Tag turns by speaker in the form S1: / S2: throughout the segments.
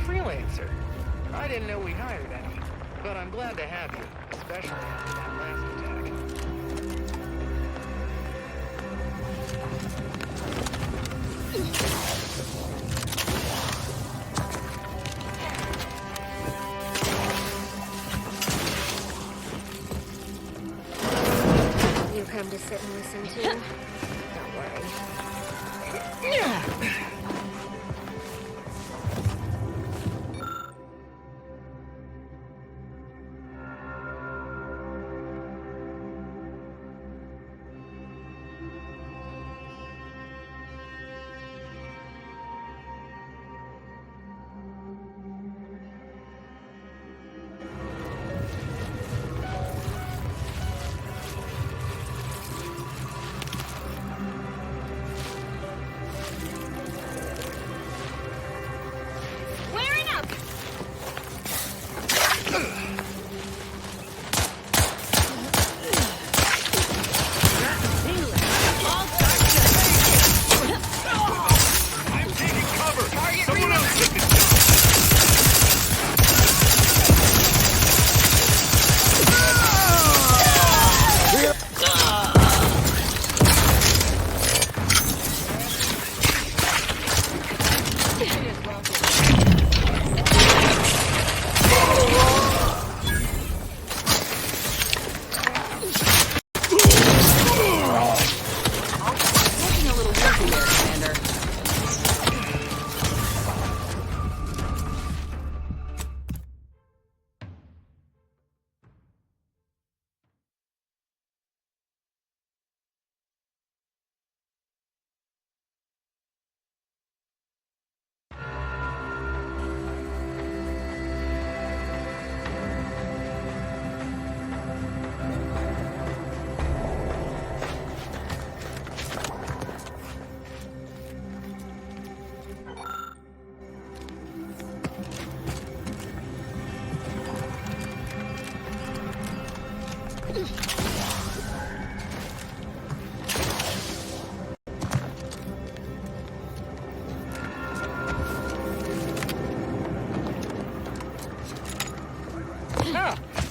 S1: Freelancer. I didn't know we hired any, but I'm glad to have you, especially after that last attack.
S2: You come to sit and listen too? Don't worry.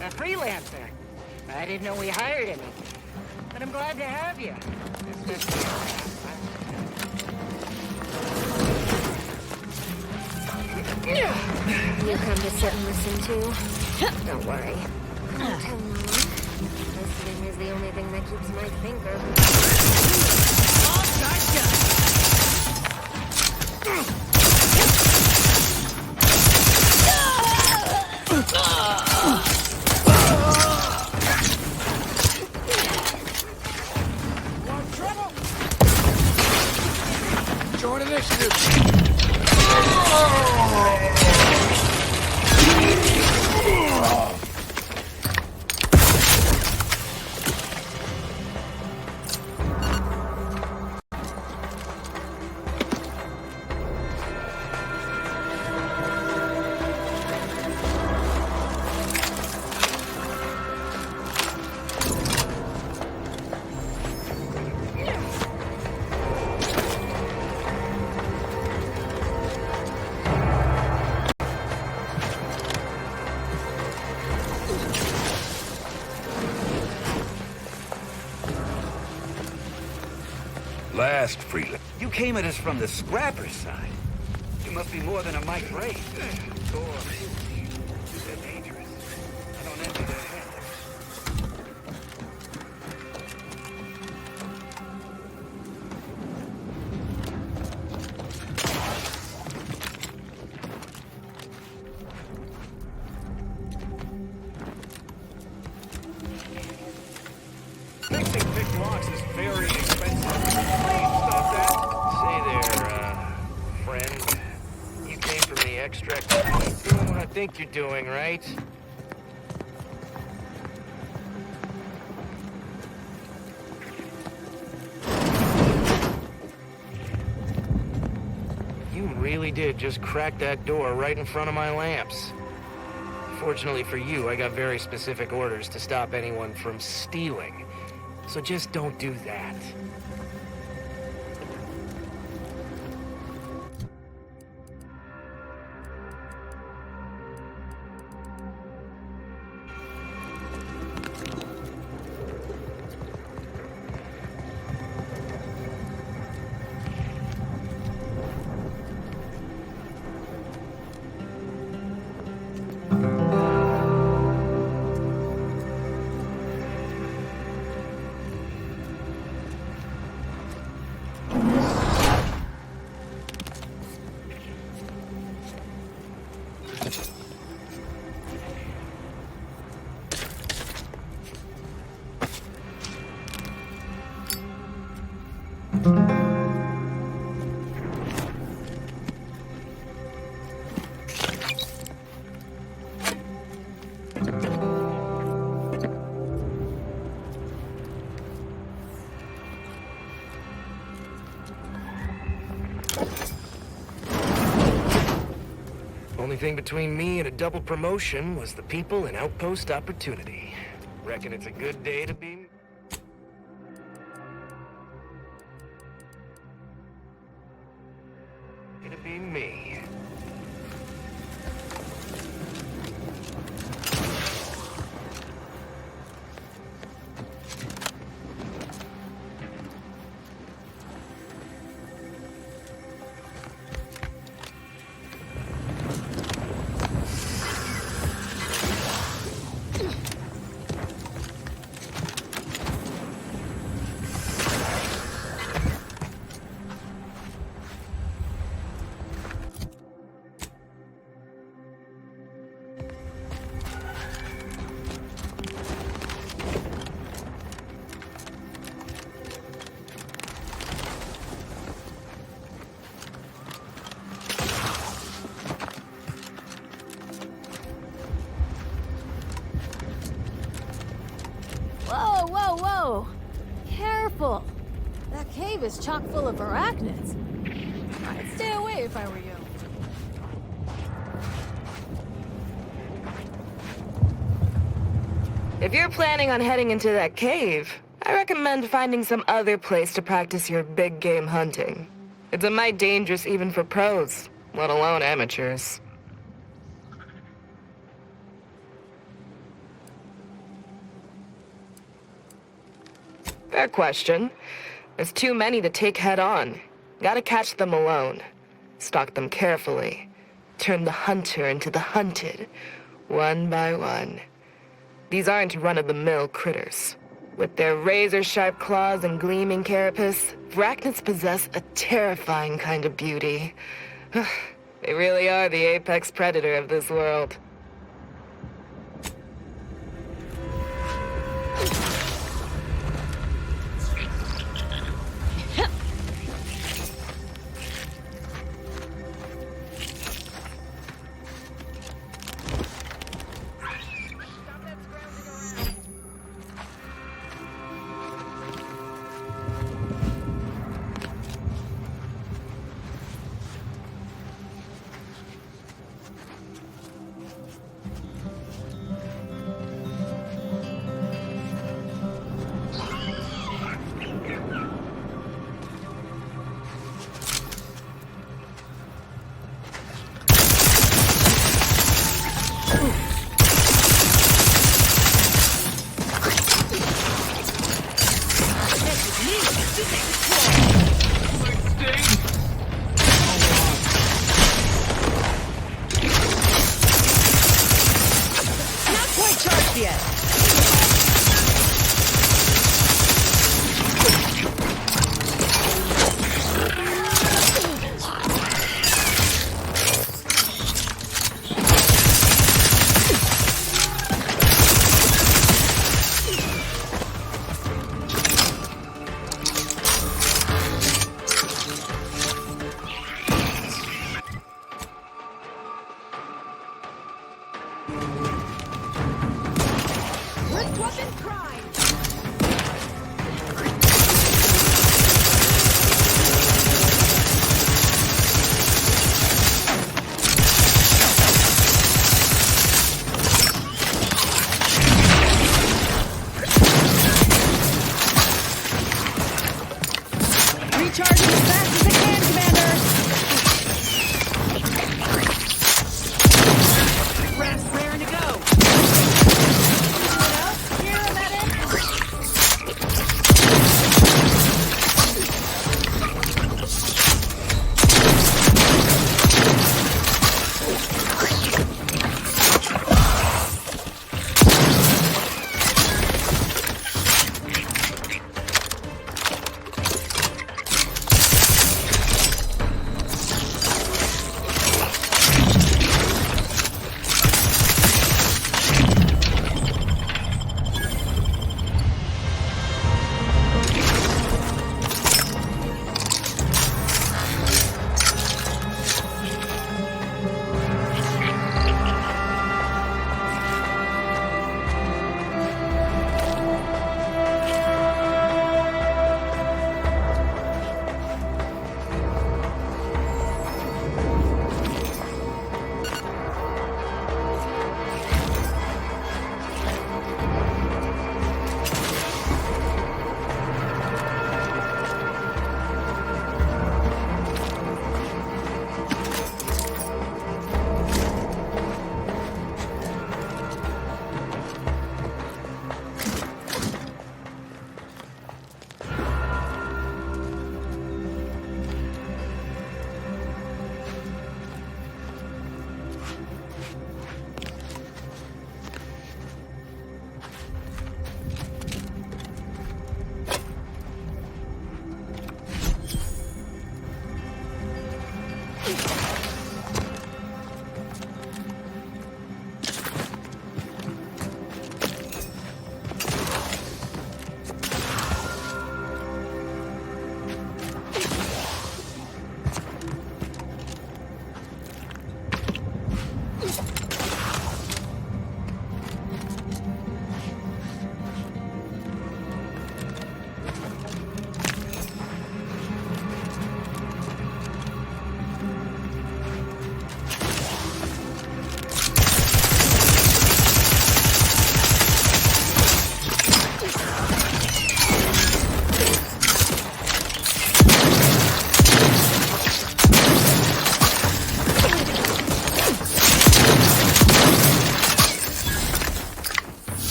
S1: A freelancer. I didn't know we hired any, but I'm glad to have you.
S2: You come to sit and listen too? Don't worry. Don't tell no one. Listening is the only thing that keeps my finger.
S3: All gotcha! Showing initiative.
S4: Last, Freeland. You came at us from the scrapper side. You must be more than a Mike Brave. Or they're dangerous. I don't envy their handlers. Fixing pick locks is very expensive. Please stop that.
S1: Say there, friend. You came from the extract. You're doing what I think you're doing, right? You really did just crack that door right in front of my lamps. Fortunately for you, I got very specific orders to stop anyone from stealing. So just don't do that. Only thing between me and a double promotion was the people in Outpost Opportunity. Reckon it's a good day to be... to be me.
S5: Whoa, whoa, whoa! Careful! That cave is chock full of arachnids. I'd stay away if I were you.
S6: If you're planning on heading into that cave, I recommend finding some other place to practice your big game hunting. It's a mite dangerous even for pros, let alone amateurs. Fair question. There's too many to take head on. Gotta catch them alone. Stalk them carefully. Turn the hunter into the hunted, one by one. These aren't run-of-the-mill critters. With their razor-sharp claws and gleaming carapace, arachnids possess a terrifying kind of beauty. They really are the apex predator of this world.
S5: Recharging as fast as I can, Commander!
S4: Rats raring to go.
S5: Anyone else here, a medic?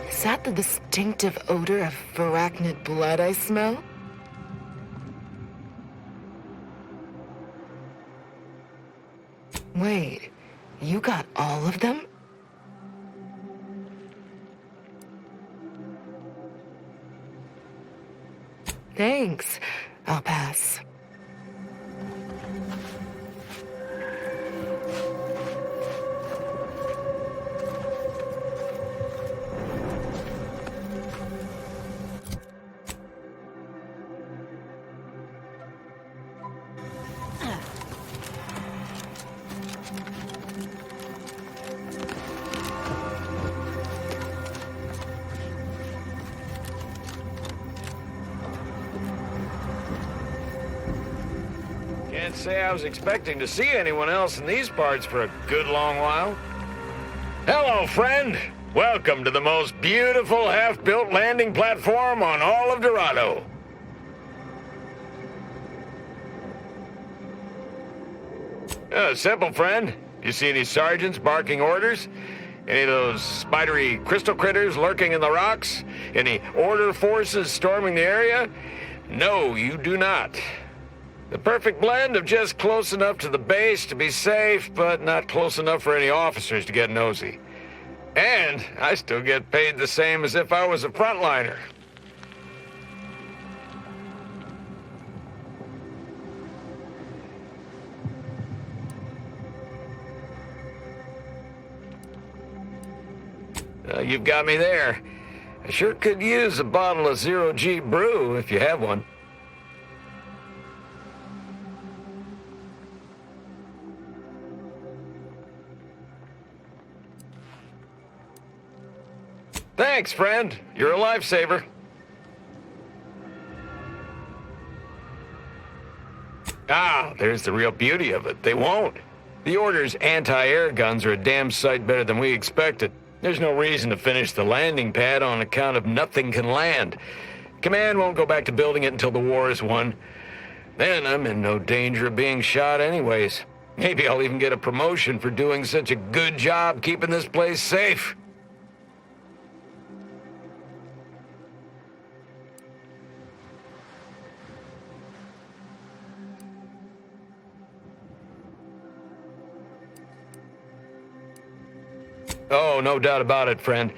S6: Is that the distinctive odor of Varachnid blood I smell? Wait, you got all of them? Thanks. I'll pass.
S3: Can't say I was expecting to see anyone else in these parts for a good long while. Hello, friend. Welcome to the most beautiful half-built landing platform on all of Dorado. Simple, friend. You see any sergeants barking orders? Any of those spidery crystal critters lurking in the rocks? Any order forces storming the area? No, you do not. The perfect blend of just close enough to the base to be safe, but not close enough for any officers to get nosy. And I still get paid the same as if I was a frontliner. you've got me there. I sure could use a bottle of Zero-G brew if you have one. Thanks, friend. You're a lifesaver. Ah, there's the real beauty of it. They won't. The Order's anti-air guns are a damn sight better than we expected. There's no reason to finish the landing pad on account of nothing can land. Command won't go back to building it until the war is won. Then I'm in no danger of being shot anyways. Maybe I'll even get a promotion for doing such a good job keeping this place safe. Oh, no doubt about it, friend.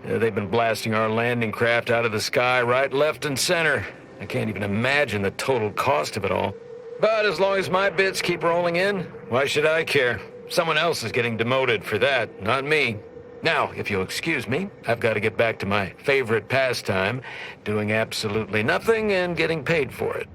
S3: They've been blasting our landing craft out of the sky right, left, and center. I can't even imagine the total cost of it all. But as long as my bits keep rolling in, why should I care? Someone else is getting demoted for that, not me. Now, if you'll excuse me, I've got to get back to my favorite pastime, doing absolutely nothing and getting paid for it.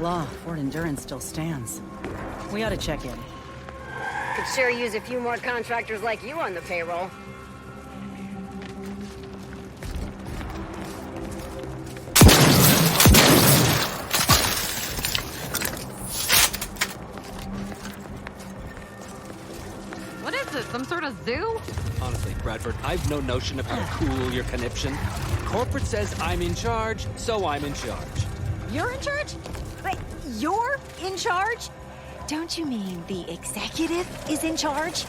S7: law, Fort Endurance still stands. We ought to check in.
S8: Could sure use a few more contractors like you on the payroll.
S9: What is this, some sort of zoo?
S10: Honestly, Bradford, I've no notion of how to cool your conniption. Corporate says I'm in charge, so I'm in charge.
S5: You're in charge? Wait, you're in charge? Don't you mean the executive is in charge?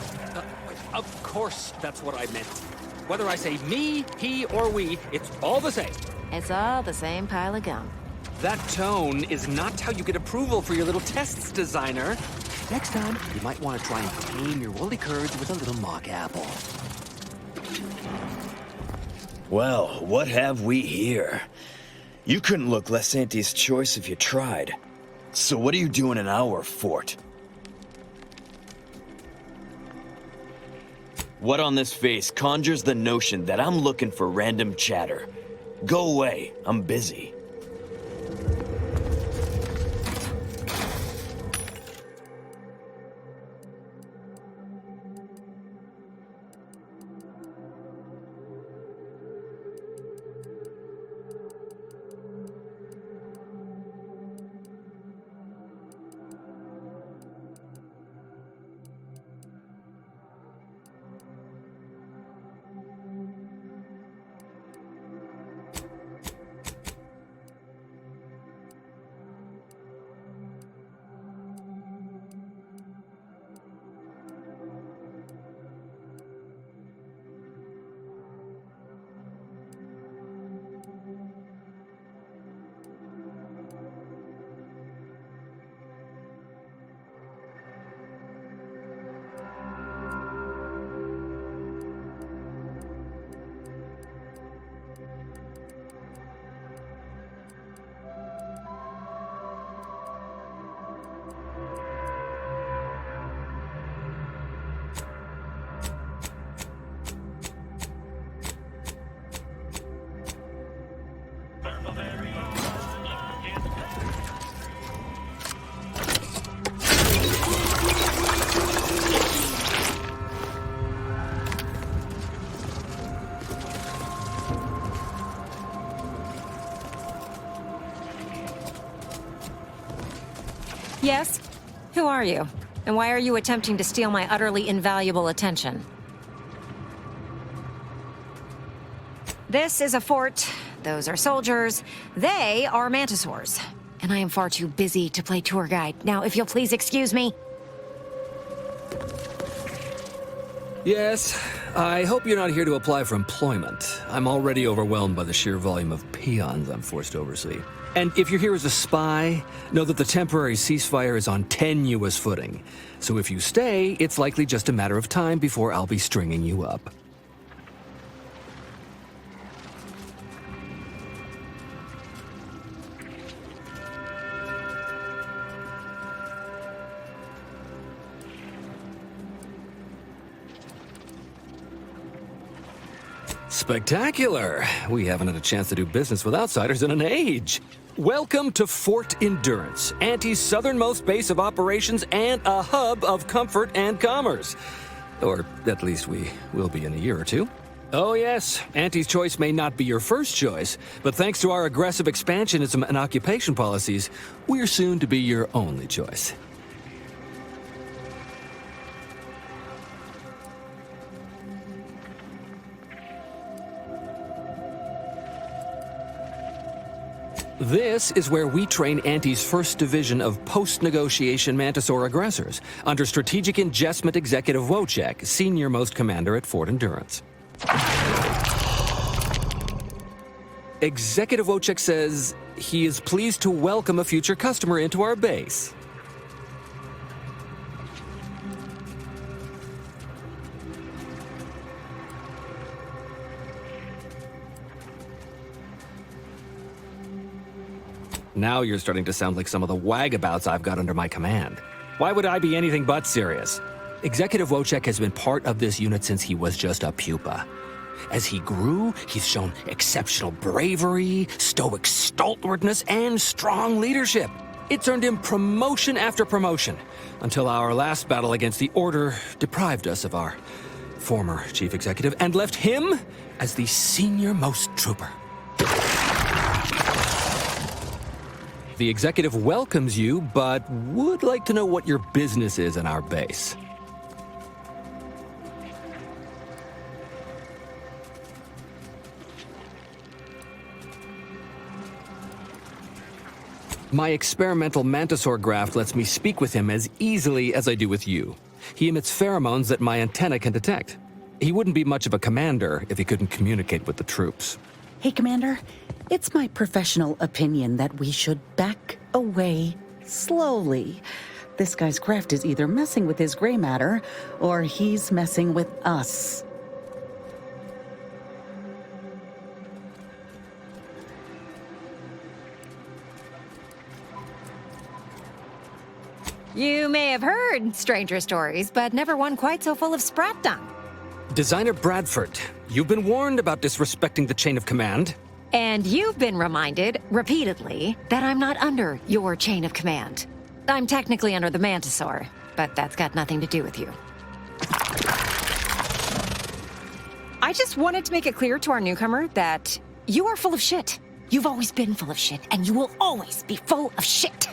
S10: Of course, that's what I meant. Whether I say me, he, or we, it's all the same.
S5: It's all the same pile of gum.
S10: That tone is not how you get approval for your little tests, designer. Next time, you might want to try and tame your woolly curds with a little mock apple.
S11: Well, what have we here? You couldn't look less Auntie's choice if you tried. So what are you doing in our fort? What on this face conjures the notion that I'm looking for random chatter? Go away, I'm busy.
S8: Yes? Who are you? And why are you attempting to steal my utterly invaluable attention? This is a fort. Those are soldiers. They are mantisaurs. And I am far too busy to play tour guide. Now, if you'll please excuse me.
S10: Yes, I hope you're not here to apply for employment. I'm already overwhelmed by the sheer volume of peons I'm forced to oversee. And if you're here as a spy, know that the temporary ceasefire is on tenuous footing. So if you stay, it's likely just a matter of time before I'll be stringing you up. Spectacular! We haven't had a chance to do business with outsiders in an age. Welcome to Fort Endurance, Auntie's southernmost base of operations and a hub of comfort and commerce. Or at least we will be in a year or two. Oh yes, Auntie's choice may not be your first choice, but thanks to our aggressive expansionism and occupation policies, we're soon to be your only choice. This is where we train Auntie's 1st Division of post-negotiation Mantisaur aggressors, under Strategic Ingestment Executive Wojciech, senior-most commander at Fort Endurance. Executive Wojciech says he is pleased to welcome a future customer into our base. Now you're starting to sound like some of the wagabouts I've got under my command. Why would I be anything but serious? Executive Wojciech has been part of this unit since he was just a pupa. As he grew, he's shown exceptional bravery, stoic stalwartness, and strong leadership. It's earned him promotion after promotion, until our last battle against the Order deprived us of our former chief executive and left him as the senior-most trooper. The executive welcomes you, but would like to know what your business is in our base. My experimental Mantisaur graft lets me speak with him as easily as I do with you. He emits pheromones that my antenna can detect. He wouldn't be much of a commander if he couldn't communicate with the troops.
S7: Hey, Commander. It's my professional opinion that we should back away slowly. This guy's craft is either messing with his gray matter, or he's messing with us.
S8: You may have heard stranger stories, but never one quite so full of sprat dung.
S10: Designer Bradford, you've been warned about disrespecting the chain of command.
S8: And you've been reminded, repeatedly, that I'm not under your chain of command. I'm technically under the Mantisaur, but that's got nothing to do with you. I just wanted to make it clear to our newcomer that you are full of shit. You've always been full of shit, and you will always be full of shit.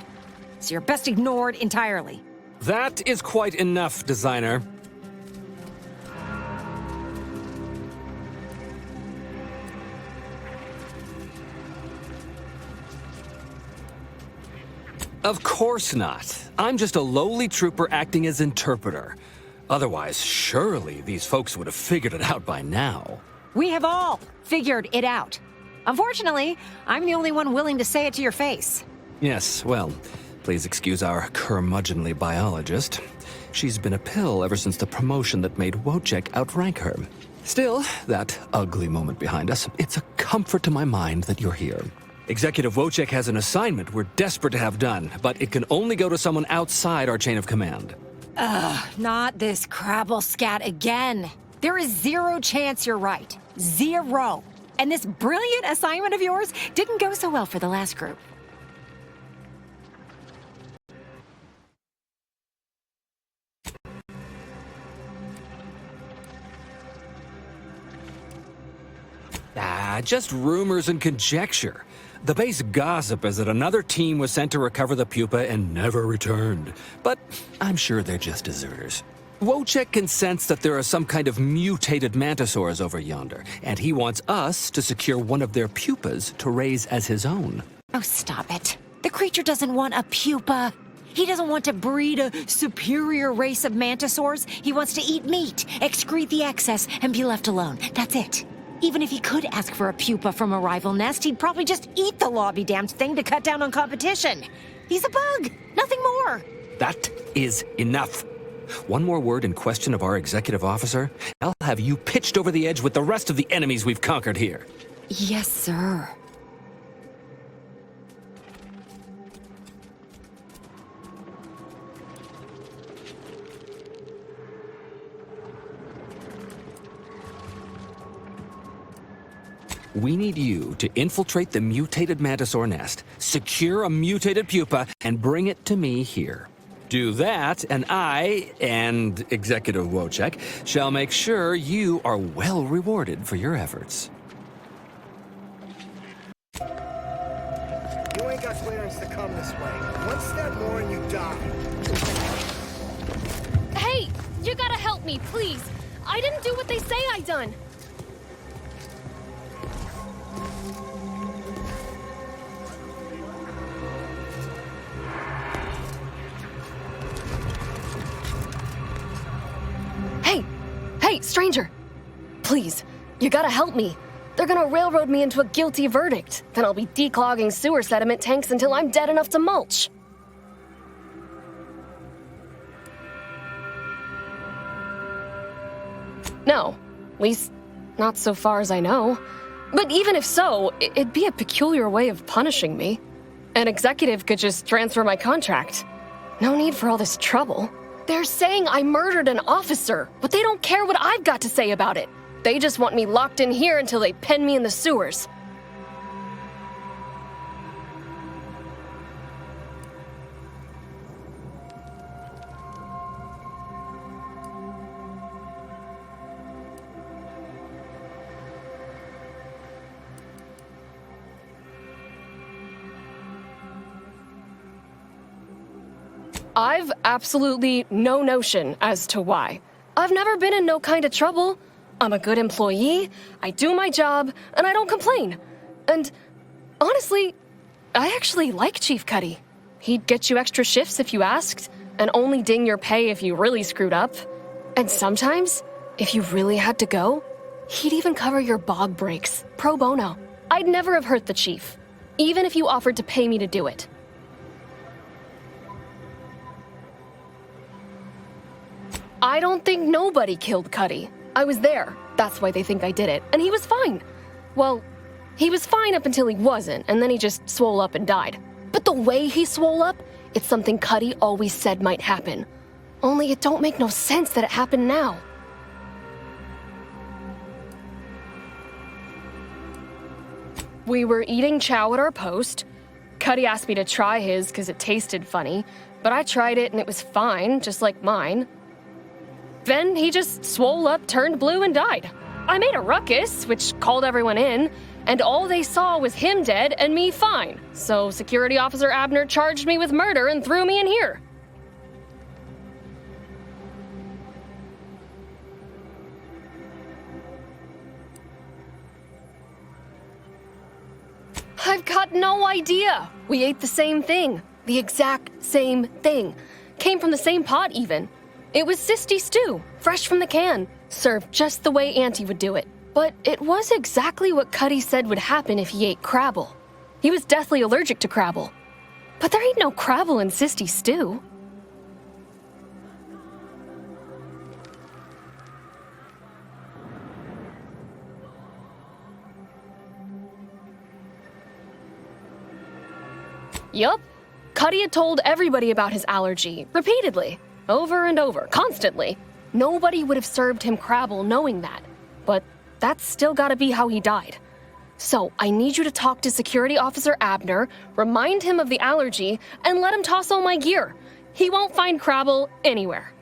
S8: So you're best ignored entirely.
S10: That is quite enough, Designer. Of course not. I'm just a lowly trooper acting as interpreter. Otherwise, surely these folks would have figured it out by now.
S8: We have all figured it out. Unfortunately, I'm the only one willing to say it to your face.
S10: Yes, well, please excuse our curmudgeonly biologist. She's been a pill ever since the promotion that made Wojciech outrank her. Still, that ugly moment behind us, it's a comfort to my mind that you're here. Executive Wojciech has an assignment we're desperate to have done, but it can only go to someone outside our chain of command.
S8: Ugh, not this crabble scat again. There is zero chance you're right. Zero. And this brilliant assignment of yours didn't go so well for the last group.
S10: Just rumors and conjecture. The base gossip is that another team was sent to recover the pupa and never returned. But I'm sure they're just deserters. Wojciech can sense that there are some kind of mutated mantisaurs over yonder, and he wants us to secure one of their pupas to raise as his own.
S8: Oh, stop it. The creature doesn't want a pupa. He doesn't want to breed a superior race of mantisaurs. He wants to eat meat, excrete the excess, and be left alone. That's it. Even if he could ask for a pupa from a rival nest, he'd probably just eat the law-be-damned thing to cut down on competition. He's a bug, nothing more.
S10: That is enough. One more word in question of our executive officer, I'll have you pitched over the edge with the rest of the enemies we've conquered here.
S8: Yes, sir.
S10: We need you to infiltrate the mutated mantisaur nest, secure a mutated pupa, and bring it to me here. Do that, and I, and Executive Wojciech, shall make sure you are well rewarded for your efforts.
S12: You ain't got clearance to come this way. One step more and you die.
S13: Hey, you gotta help me, please. I didn't do what they say I done. Hey, stranger! Please, you gotta help me. They're gonna railroad me into a guilty verdict. Then I'll be declogging sewer sediment tanks until I'm dead enough to mulch. No, at least not so far as I know. But even if so, it'd be a peculiar way of punishing me. An executive could just transfer my contract. No need for all this trouble. They're saying I murdered an officer, but they don't care what I've got to say about it. They just want me locked in here until they pen me in the sewers. I've absolutely no notion as to why. I've never been in no kind of trouble. I'm a good employee, I do my job, and I don't complain. And honestly, I actually like Chief Cuddy. He'd get you extra shifts if you asked, and only ding your pay if you really screwed up. And sometimes, if you really had to go, he'd even cover your bog breaks, pro bono. I'd never have hurt the chief, even if you offered to pay me to do it. I don't think nobody killed Cuddy. I was there. That's why they think I did it. And he was fine. Well, he was fine up until he wasn't, and then he just swole up and died. But the way he swole up, it's something Cuddy always said might happen. Only it don't make no sense that it happened now. We were eating chow at our post. Cuddy asked me to try his because it tasted funny, but I tried it and it was fine, just like mine. Then he just swole up, turned blue, and died. I made a ruckus, which called everyone in, and all they saw was him dead and me fine. So Security Officer Abner charged me with murder and threw me in here. I've got no idea. We ate the same thing. The exact same thing. Came from the same pot, even. It was Sisty stew, fresh from the can, served just the way Auntie would do it. But it was exactly what Cuddy said would happen if he ate Crabble. He was deathly allergic to Crabble. But there ain't no Crabble in Sisty stew. Yup. Cuddy had told everybody about his allergy, repeatedly. Over and over, constantly. Nobody would have served him Crabble knowing that. But that's still gotta be how he died. So I need you to talk to Security Officer Abner, remind him of the allergy, and let him toss all my gear. He won't find Crabble anywhere.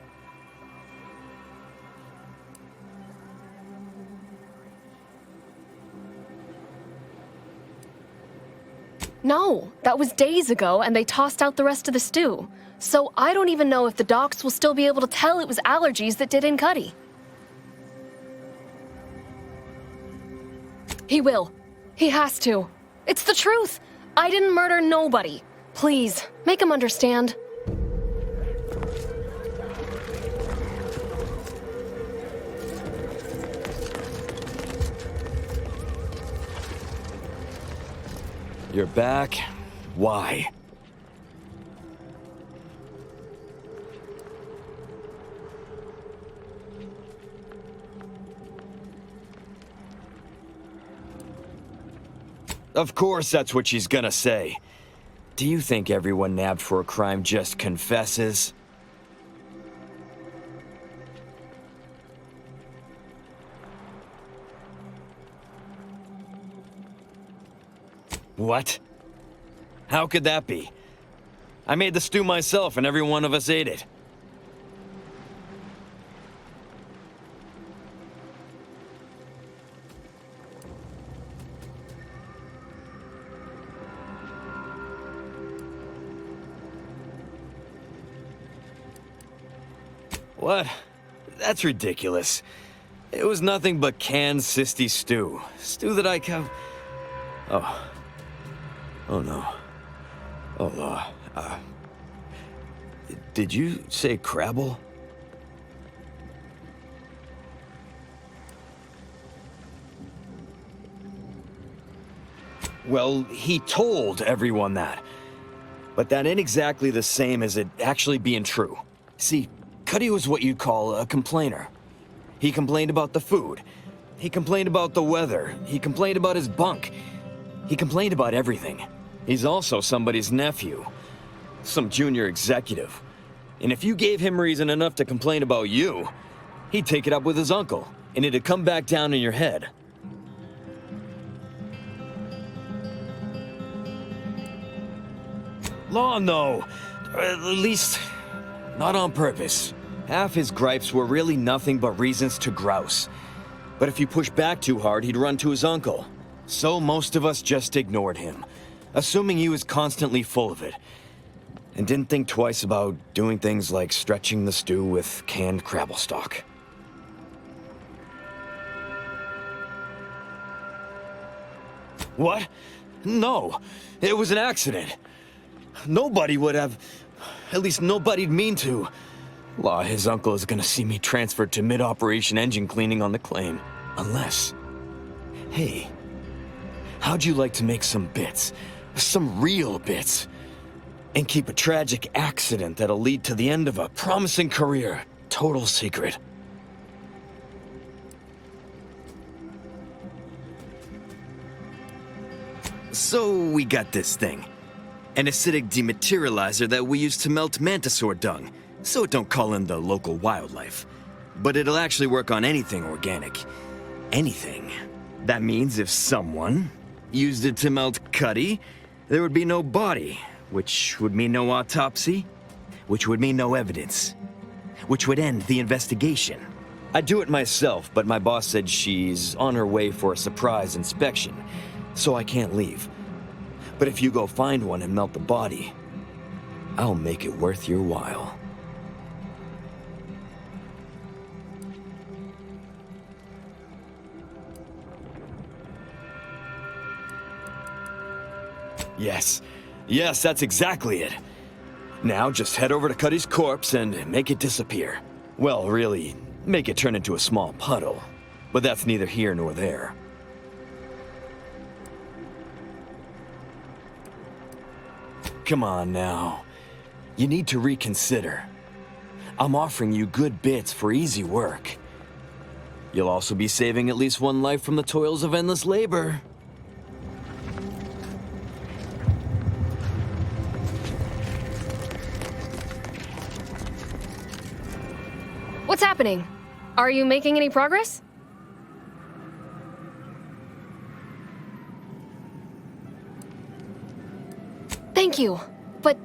S13: No, that was days ago, and they tossed out the rest of the stew. So I don't even know if the docs will still be able to tell it was allergies that did in Cuddy. He will. He has to. It's the truth. I didn't murder nobody. Please, make him understand.
S11: You're back? Why? Of course that's what she's gonna say. Do you think everyone nabbed for a crime just confesses? What? How could that be? I made the stew myself and every one of us ate it. What? That's ridiculous. It was nothing but canned Sisty stew. Stew that I Oh no. Did you say Crabble? Well, he told everyone that. But that ain't exactly the same as it actually being true. See, Cuddy was what you'd call a complainer. He complained about the food. He complained about the weather. He complained about his bunk. He complained about everything. He's also somebody's nephew. Some junior executive. And if you gave him reason enough to complain about you, he'd take it up with his uncle, and it'd come back down in your head. Law, no. At least, not on purpose. Half his gripes were really nothing but reasons to grouse. But if you push back too hard, he'd run to his uncle. So most of us just ignored him, assuming he was constantly full of it. and didn't think twice about doing things like stretching the stew with canned crabble stock. What? No, it was an accident. Nobody would have... At least nobody'd mean to. Law, his uncle is gonna see me transferred to mid-operation engine cleaning on the claim. Unless... Hey, how'd you like to make some bits? Some real bits? And keep a tragic accident that'll lead to the end of a promising career. Total secret. So we got this thing. An acidic dematerializer that we use to melt mantisaur dung, so it don't call in the local wildlife. But it'll actually work on anything organic. Anything. That means if someone used it to melt Cuddy, there would be no body, which would mean no autopsy, which would mean no evidence, which would end the investigation. I'd do it myself, but my boss said she's on her way for a surprise inspection, so I can't leave. But if you go find one and melt the body, I'll make it worth your while. Yes, that's exactly it. Now just head over to Cuddy's corpse and make it disappear. Well, really, make it turn into a small puddle. But that's neither here nor there. Come on now. You need to reconsider. I'm offering you good bits for easy work. You'll also be saving at least one life from the toils of endless labor.
S13: What's happening? Are you making any progress? Thank you, but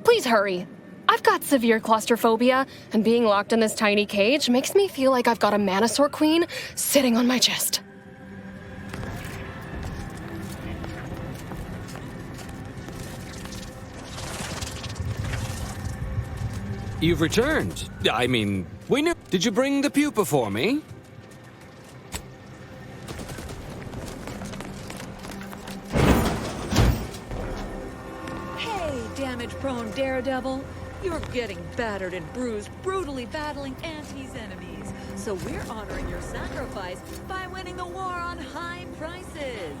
S13: please hurry. I've got severe claustrophobia, and being locked in this tiny cage makes me feel like I've got a Mantisaur queen sitting on my chest.
S10: You've returned. I mean, we knew. Did you bring the pupa for me?
S14: Hey, damage-prone daredevil. You're getting battered and bruised, brutally battling Auntie's enemies. So we're honoring your sacrifice by winning the war on high prices.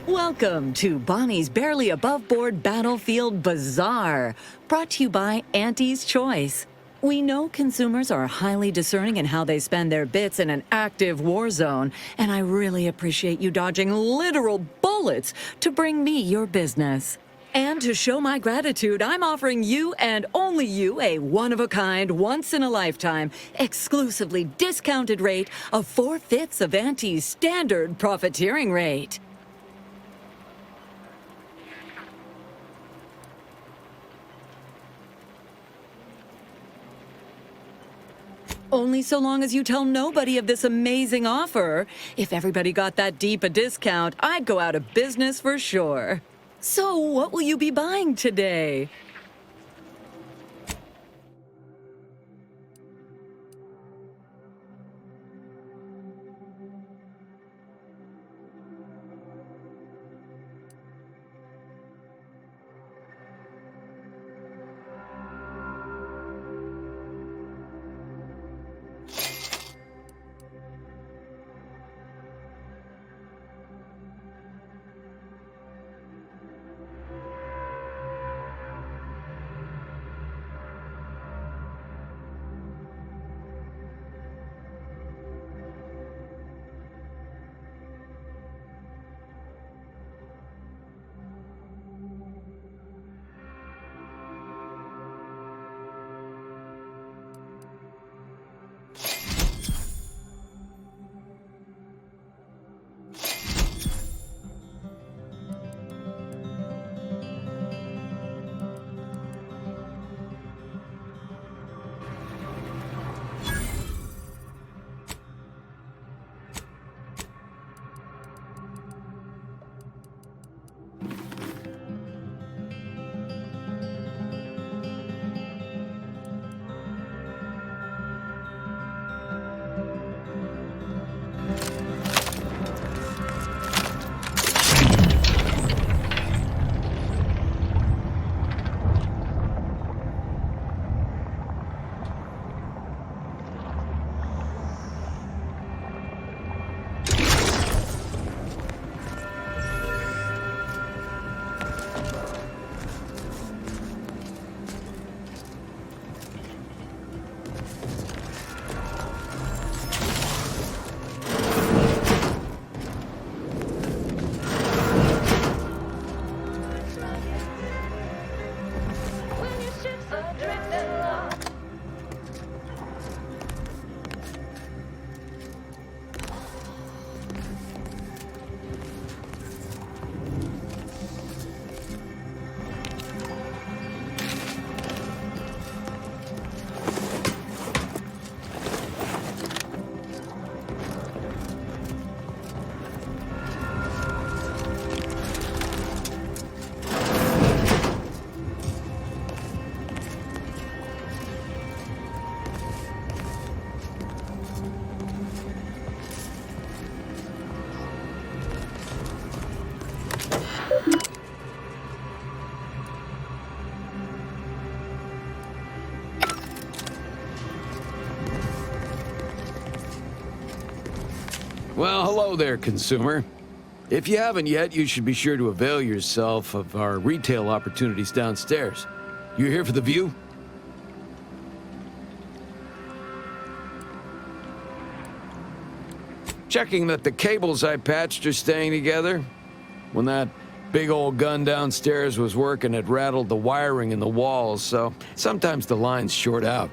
S14: Welcome to Bonnie's Barely Above Board Battlefield Bazaar, brought to you by Auntie's Choice. We know consumers are highly discerning in how they spend their bits in an active war zone, and I really appreciate you dodging literal bullets bullets to bring me your business. And to show my gratitude, I'm offering you and only you a one-of-a-kind, once-in-a-lifetime, exclusively discounted rate of 4/5 of Auntie's standard profiteering rate. Only so long as you tell nobody of this amazing offer. If everybody got that deep a discount, I'd go out of business for sure. So, what will you be buying today?
S15: Well, hello there, consumer. If you haven't yet, you should be sure to avail yourself of our retail opportunities downstairs. You here for the view? Checking that the cables I patched are staying together. When that big old gun downstairs was working, it rattled the wiring in the walls, so sometimes the lines short out.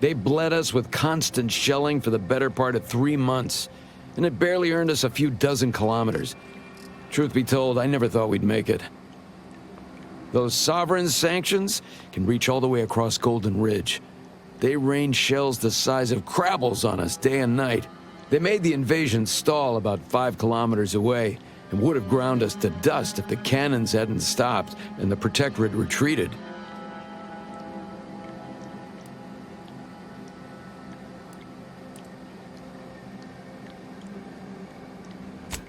S15: They bled us with constant shelling for the better part of 3 months, and it barely earned us a few dozen kilometers. Truth be told, I never thought we'd make it. Those sovereign sanctions can reach all the way across Golden Ridge. They rain shells the size of crabbles on us day and night. They made the invasion stall about 5 kilometers away, and would have ground us to dust if the cannons hadn't stopped and the Protectorate retreated.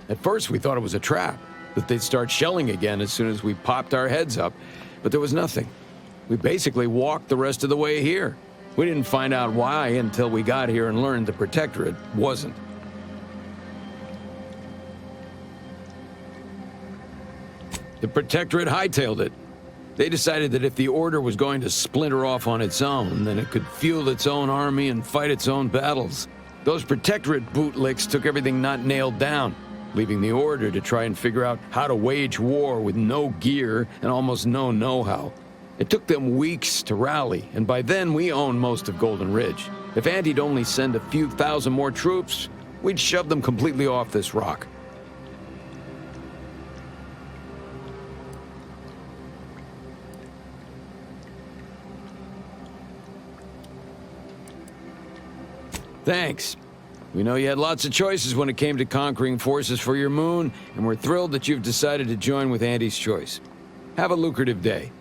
S15: At first, we thought it was a trap, that they'd start shelling again as soon as we popped our heads up, but there was nothing. We basically walked the rest of the way here. We didn't find out why until we got here and learned the Protectorate wasn't. The Protectorate hightailed it. They decided that if the Order was going to splinter off on its own, then it could field its own army and fight its own battles. Those Protectorate bootlicks took everything not nailed down, leaving the Order to try and figure out how to wage war with no gear and almost no know-how. It took them weeks to rally, and by then we owned most of Golden Ridge. If Anti'd only send a few thousand more troops, we'd shove them completely off this rock. Thanks. We know you had lots of choices when it came to conquering forces for your moon, and we're thrilled that you've decided to join with Anti's Choice. Have a lucrative day.